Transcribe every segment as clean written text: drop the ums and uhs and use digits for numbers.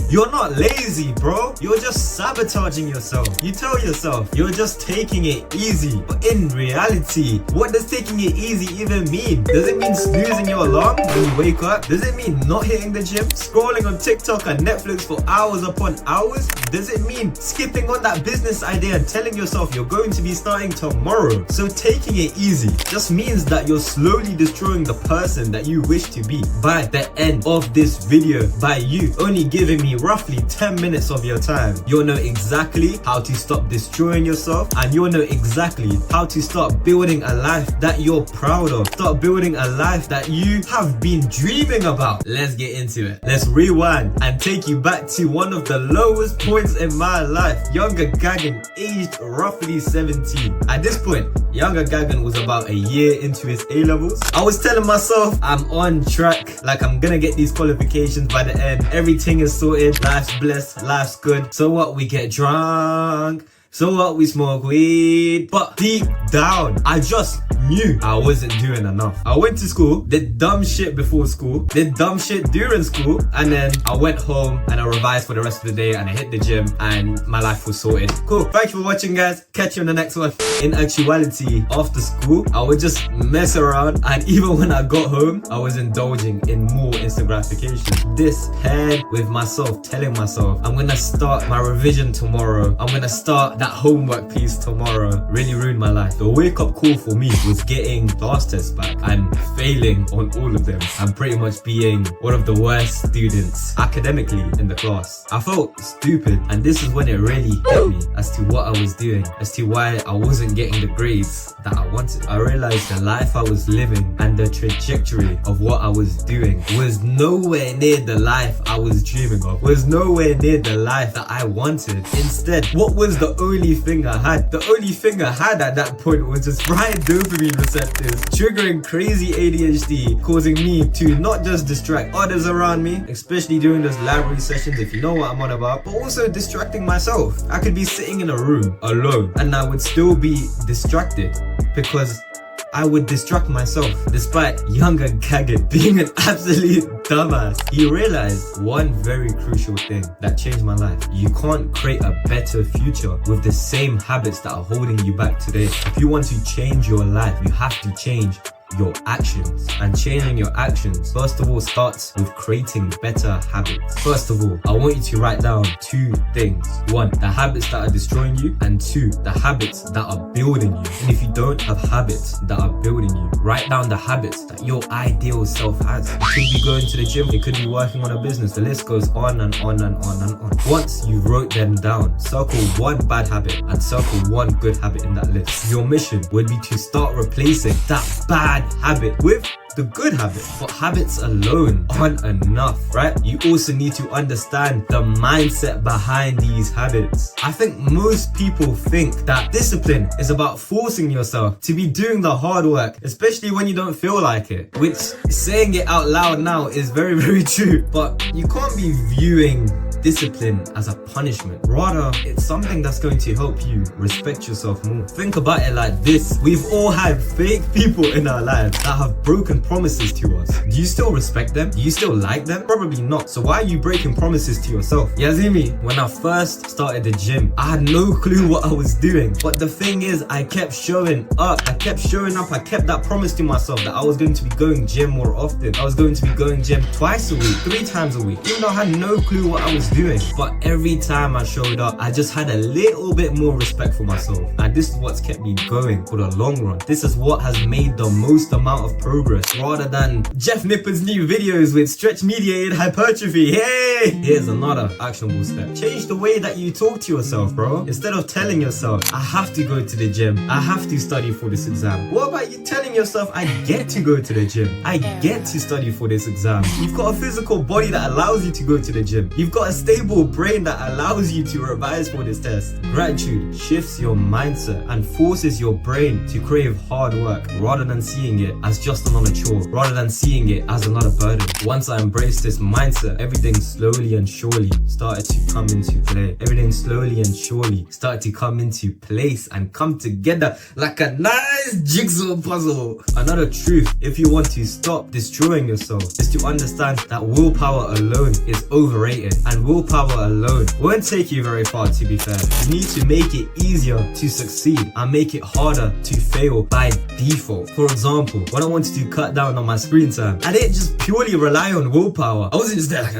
You're not lazy, bro. You're just sabotaging yourself. You tell yourself you're just taking it easy. But in reality, what does taking it easy even mean? Does it mean snoozing your alarm when you wake up? Does it mean not hitting the gym? Scrolling on TikTok and Netflix for hours upon hours? Does it mean skipping on that business idea and telling yourself you're going to be starting tomorrow? So taking it easy just means that you're slowly destroying the person that you wish to be by the end of this video. By you only giving me roughly 10 minutes of your time, you'll know exactly how to stop destroying yourself, and you'll know exactly how to start building a life that you're proud of. Start building a life that you have been dreaming about. Let's get into it. Let's rewind and take you back to one of the lowest points in my life. Younger Gagan, aged roughly 17. At this point, Younger Gagan was about a year into his A-levels. I was telling myself I'm on track, like I'm gonna get these qualifications by the end. Everything is sorted, life's blessed, life's good. So what, we get drunk. So what, we smoke weed. But deep down, I just knew I wasn't doing enough. I went to school, did dumb shit before school, did dumb shit during school, and then I went home and I revised for the rest of the day and I hit the gym and my life was sorted. Cool, thank you for watching, guys. Catch you on the next one. In actuality, after school, I would just mess around, and even when I got home, I was indulging in more instant gratification. This paired with myself telling myself I'm gonna start my revision tomorrow, I'm gonna start that homework piece tomorrow, really ruined my life. The wake up call for me was getting class tests back and failing on all of them and pretty much being one of the worst students academically in the class. I felt stupid, and this is when it really hit me as to what I was doing, as to why I wasn't getting the grades that I wanted. I realized the life I was living and the trajectory of what I was doing was nowhere near the life I was dreaming of, was nowhere near the life that I wanted. Instead, what was the only thing I had? The only thing I had at that point was just fried dopamine receptors, triggering crazy ADHD, causing me to not just distract others around me, especially during those library sessions, if you know what I'm on about, but also distracting myself. I could be sitting in a room alone and I would still be distracted because I would distract myself. Despite Younger Gagan being an absolute dumbass, he realized one very crucial thing that changed my life. You can't create a better future with the same habits that are holding you back today. If you want to change your life, you have to change your actions. And changing your actions, first of all, starts with creating better habits. First of all, I want you to write down two things. One, the habits that are destroying you, and two, the habits that are building you. And if you don't have habits that are building you, write down the habits that your ideal self has. It could be going to the gym, it could be working on a business, the list goes on and on and on and on. Once you wrote them down, circle one bad habit and circle one good habit in that list. Your mission would be to start replacing that bad habit with the good habit. But habits alone aren't enough, right? You also need to understand the mindset behind these habits. I think most people think that discipline is about forcing yourself to be doing the hard work, especially when you don't feel like it, which saying it out loud now is very, very true. But you can't be viewing discipline as a punishment. Rather, it's something that's going to help you respect yourself more. Think about it like this. We've all had fake people in our lives that have broken promises to us. Do you still respect them? Do you still like them? Probably not. So why are you breaking promises to yourself? Yazimi, when I first started the gym, I had no clue what I was doing. But the thing is, I kept showing up. I kept that promise to myself that I was going to be going gym more often. I was going to be going gym twice a week, 3 times a week, even though I had no clue what I was doing. But every time I showed up, I just had a little bit more respect for myself. And this is what's kept me going for the long run. This is what has made the most amount of progress, rather than Jeff Nippard's new videos with stretch mediated hypertrophy. Hey! Here's another actionable step. Change the way that you talk to yourself, bro. Instead of telling yourself, I have to go to the gym, I have to study for this exam. What about you telling yourself, I get to go to the gym, I get to study for this exam? You've got a physical body that allows you to go to the gym. You've got a stable brain that allows you to revise for this test. Gratitude shifts your mindset and forces your brain to crave hard work rather than seeing it as just another chore, rather than seeing it as another burden. Once I embraced this mindset, everything slowly and surely started to come into play. Everything slowly and surely started to come into place and come together like a nice jigsaw puzzle. Another truth, if you want to stop destroying yourself, is to understand that willpower alone is overrated. And willpower alone won't take you very far, to be fair. You need to make it easier to succeed and make it harder to fail by default. For example, when I wanted to cut down on my screen time, I didn't just purely rely on willpower. I wasn't just there like,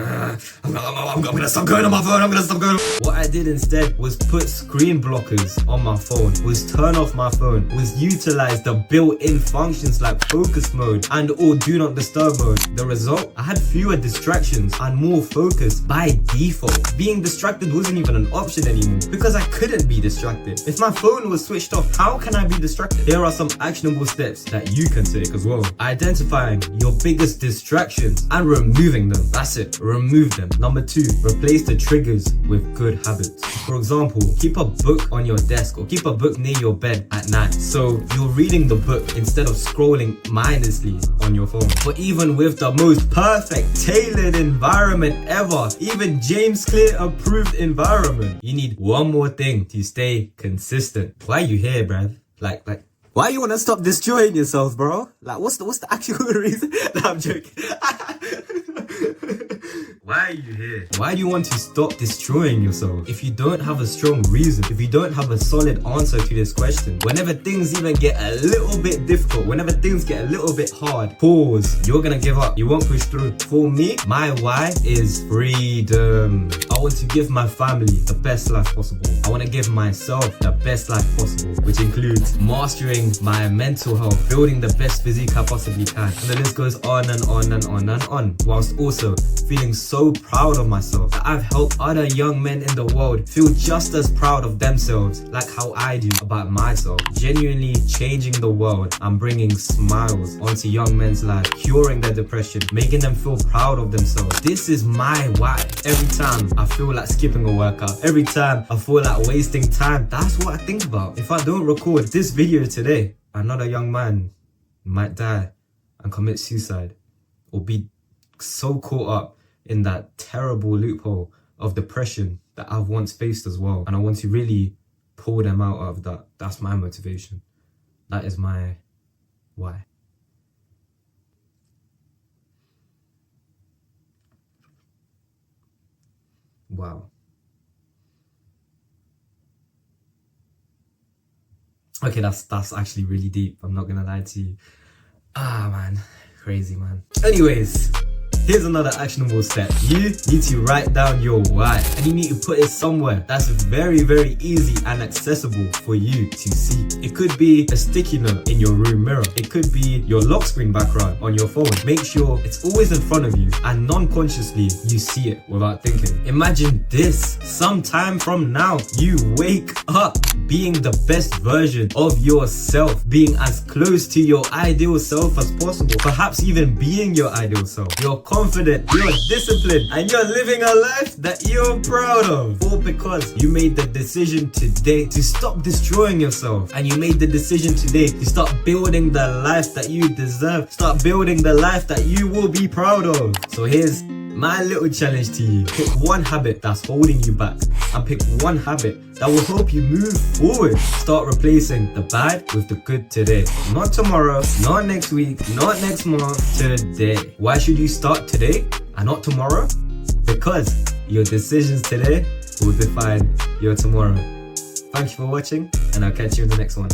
I'm gonna stop going on my phone, I'm gonna stop going. What I did instead was put screen blockers on my phone, was turn off my phone, was utilize the built-in functions like focus mode and or do not disturb mode. The result? I had fewer distractions and more focus by default. Being distracted wasn't even an option anymore because I couldn't be distracted. If my phone was switched off, how can I be distracted? Here are some actionable steps that you can take as well. Identifying your biggest distractions and removing them. That's it, remove them. Number 2, replace the triggers with good habits. For example, keep a book on your desk or keep a book near your bed at night, so you're reading the book instead of scrolling mindlessly on your phone. But even with the most perfect tailored environment ever, even James Clear approved environment, you need one more thing to stay consistent. Why are you here, bruv? Like why you wanna stop destroying yourself, bro? Like what's the actual reason? No, I'm joking. Why are you here? Why do you want to stop destroying yourself? If you don't have a strong reason, if you don't have a solid answer to this question, whenever things even get a little bit difficult, whenever things get a little bit hard, pause. You're gonna give up. You won't push through. For me, my why is freedom. I want to give my family the best life possible. I want to give myself the best life possible, which includes mastering my mental health, building the best physique I possibly can. And the list goes on and on and on and on, whilst also feeling so proud of myself that I've helped other young men in the world feel just as proud of themselves like how I do about myself. Genuinely changing the world and bringing smiles onto young men's lives, curing their depression, making them feel proud of themselves. This is my why. Every time I feel like skipping a workout, every time I feel like wasting time, that's what I think about. If I don't record this video today, another young man might die and commit suicide or be so caught up in that terrible loophole of depression that I've once faced as well. And I want to really pull them out of that. That's my motivation. That is my why. Wow. Okay, that's actually really deep. I'm not gonna lie to you. Ah, man. Crazy, man. Anyways, here's another actionable step. You need to write down your why, and you need to put it somewhere that's very, very easy and accessible for you to see. It could be a sticky note in your room mirror. It could be your lock screen background on your phone. Make sure it's always in front of you and non-consciously you see it without thinking. Imagine this. Sometime from now, you wake up being the best version of yourself, being as close to your ideal self as possible, perhaps even being your ideal self. You're confident, you're disciplined, and you're living a life that you're proud of. All because you made the decision today to stop destroying yourself, and you made the decision today to start building the life that you deserve, start building the life that you will be proud of. So here's my little challenge to you. Pick one habit that's holding you back and pick one habit that will help you move forward. Start replacing the bad with the good today. Not tomorrow, not next week, not next month, today. Why should you start today and not tomorrow? Because your decisions today will define your tomorrow. Thank you for watching, and I'll catch you in the next one.